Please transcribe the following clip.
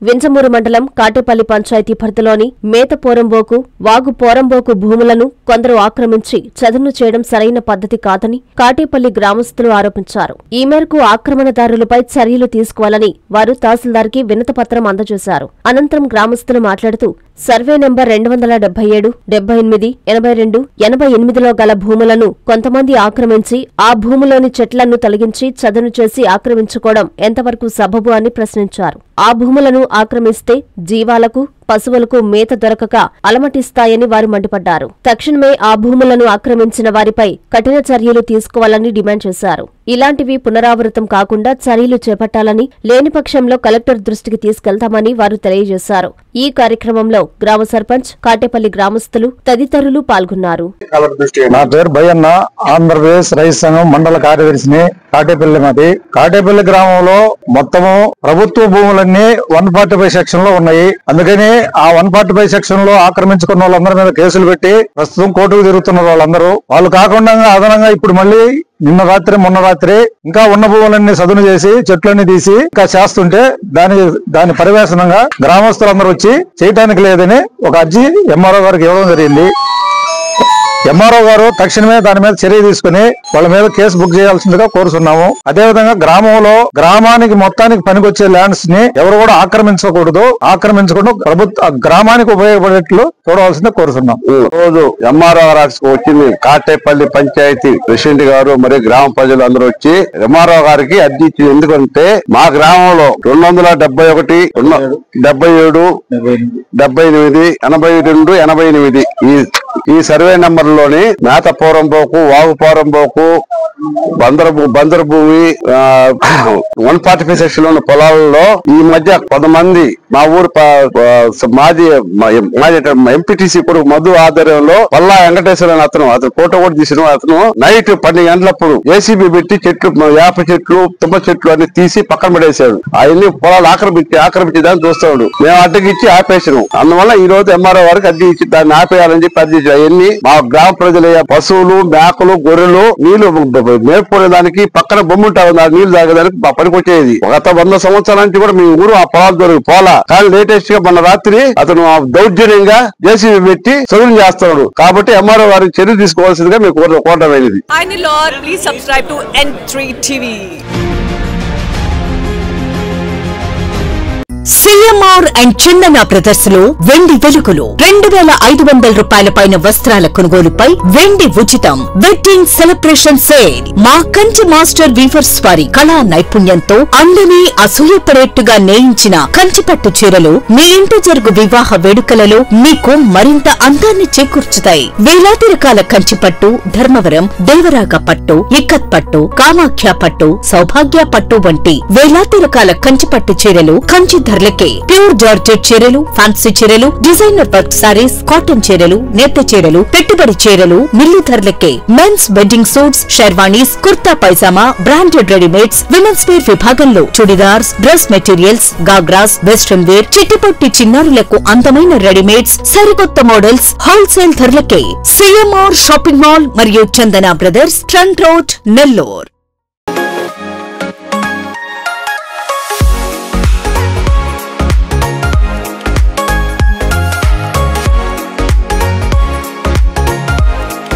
వింజమూరు మండలం కాటేపల్లి పంచాయతీ పరిధిలోని మేత పోరంబోకు, వాగు పోరంబోకు భూములను కొందరు ఆక్రమించి చదును చేయడం సరైన పద్ధతి కాదని కాటేపల్లి గ్రామస్తులు ఆరోపించారు. ఈ మేరకు ఆక్రమణదారులపై చర్యలు తీసుకోవాలని వారు తహసీల్దార్కి వినతిపత్రం అందజేశారు. అనంతరం గ్రామస్తులు మాట్లాడుతూ సర్వే నెంబర్ 277, 78, 82, 88లో గల భూములను కొంతమంది ఆక్రమించి ఆ భూములోని చెట్లను తొలగించి చదును చేసి ఆక్రమించుకోవడం ఎంతవరకు సబబు అని ప్రశ్నించారు. ఆ భూములను ఆక్రమిస్తే జీవాలకు, పశువులకు మేత దొరకక అలమటిస్తాయని వారు మండిపడ్డారు. తక్షణమే ఆ భూములను ఆక్రమించిన వారిపై కఠిన చర్యలు తీసుకోవాలని డిమాండ్ చేశారు. ఇలాంటివి పునరావృతం కాకుండా చర్యలు చేపట్టాలని, లేని పక్షంలో కలెక్టర్ దృష్టికి తీసుకెళ్తామని వారు తెలియజేశారు. ఈ కార్యక్రమంలో గ్రామ సర్పంచ్, కాటేపల్లి గ్రామస్తులు తదితరులు పాల్గొన్నారు. నా పేరు భయన్న, ఆంధ్రప్రదేశ్ రైతు సంఘం మండల కార్యదర్శిని. కాటేపల్లి మాది. కాటేపల్లి గ్రామంలో మొత్తము ప్రభుత్వ భూములన్నీ 145 సెక్షన్ లో ఉన్నాయి. అందుకని ఆ 145 సెక్షన్ లో ఆక్రమించుకున్న వాళ్ళందరి మీద కేసులు పెట్టి ప్రస్తుతం కోర్టుకు తిరుగుతున్నారు. వాళ్ళు కాకుండా అదనంగా ఇప్పుడు మళ్ళీ నిన్న రాత్రి, మొన్న రాత్రి ఇంకా ఉన్న భూములన్నీ సదును చేసి చెట్లన్నీ తీసి ఇంకా చేస్తుంటే దాని పర్యవేక్షణంగా గ్రామస్తులందరూ వచ్చి చేయటానికి లేదని ఒక అర్జీ ఎంఆర్ఓ గారికి ఇవ్వడం జరిగింది. ఎంఆర్ఓ గారు తక్షణమే దాని మీద చర్య తీసుకుని వాళ్ళ మీద కేసు బుక్ చేయాల్సిందిగా కోరుతున్నాము. అదేవిధంగా గ్రామానికి మొత్తానికి పనికొచ్చే ల్యాండ్స్ ని ఎవరు కూడా ఆక్రమించకూడదు. ఆక్రమించకుండా ప్రభుత్వ గ్రామానికి ఉపయోగపడేట్లు చూడవలసిందే కోరుతున్నాం. రోజు ఎంఆర్ఓ ఆఫీస్ కు వచ్చింది కాటేపల్లి పంచాయతీ ప్రెసిడెంట్ గారు మరియు గ్రామ ప్రజలు అందరూ వచ్చి ఎంఆర్ఓ గారికి అర్జీ ఇచ్చింది. ఎందుకంటే మా గ్రామంలో 271, 77, 78, 82, 88 ఈ సర్వే నంబర్ లోని మేత పోరంబోకు, వాగు పోరంబోకు, బందరు భూమి 145 సెక్షన్ లో ఉన్న పొలాలలో ఈ మధ్య కొంతమంది మా ఊరు మాజీ ఎంపీటీసీ కొడుకు మధు ఆధ్వర్యంలో పల్లా వెంకటేశ్వర అతను ఫోటో కూడా తీసిన అతను నైట్ 12 గంటలప్పుడు ఏసీబీ పెట్టి చెట్లు, వేప చెట్లు, తుమ్మ చెట్లు అన్ని తీసి పక్కన పడేశాడు. అవన్నీ పొలాలు ఆక్రమించి దాన్ని చూస్తాడు. మేము అడ్డగిచ్చి ఆపేసాము. అందువల్ల ఈ రోజు ఎంఆర్ఓ వారికి అడ్డు ఇచ్చి దాన్ని ఆపేయాలని చెప్పి అర్జీ. అవన్నీ మా గ్రామ ప్రజల పశువులు, మేకలు, గొర్రెలు నీళ్లు మేపుకునేదానికి పక్కన బొమ్మ ఉంటుంది. నీళ్లు తాగేదానికి పనికొచ్చేది. గత 100 సంవత్సరాల నుంచి కూడా మీ ఊరు ఆ పొలాలు దొరికి పోలా. కానీ లేటెస్ట్ గా మొన్న రాత్రి అతను దౌర్జన్యంగా జేసీబీ పెట్టి చదువు చేస్తున్నాడు. కాబట్టి ఎంఆర్ఓ వారికి చర్య తీసుకోవాల్సిందిగా మీకు కోరటమైనది. సిఎంఆర్ అండ్ చందన బ్రదర్స్ లో వెండి వెలుగులు 2500 రూపాయల పైన వస్త్రాల కొనుగోలుపై వెండి ఉచితం. Wedding celebration sale. మా కంచి మాస్టర్ వీవర్స్ వారి కళా నైపుణ్యంతో అందరినీ అసూయపడేట్టుగా నేయించిన కంచిపట్టు చీరలు మీ ఇంటి జరుగు వివాహ వేడుకలలో మీకు మరింత అందాన్ని చేకూర్చుతాయి. వేలాది రకాల కంచిపట్టు, ధర్మవరం, దేవరాగ పట్టు, ఇక్కత్ పట్టు, కామాఖ్య పట్టు, సౌభాగ్య పట్టు వంటి వేలాది రకాల కంచిపట్టు చీరలు కంచి ధరలకే. ప్యూర్ జార్జెట్ చీరలు, ఫ్యాన్సీ చీరలు, డిజైనర్ వర్క్ సారీస్, కాటన్ చీరలు, నేత చీరలు, పెట్టుబడి చీరలు మిల్లు ధరలకే. Men's wedding suits, sherwanis, kurta pyjama, branded readymades, women's wear విభాగంలో churidars, dress materials, ghagras, western wear, చిట్టిపట్టి చిన్నారులకు అందమైన రెడీమేడ్స్, సరికొత్త మోడల్స్ హోల్సేల్ ధరలకే. సిఎంఆర్ షాపింగ్ మాల్ మరియు Chandana brothers, trunk road, Nellore.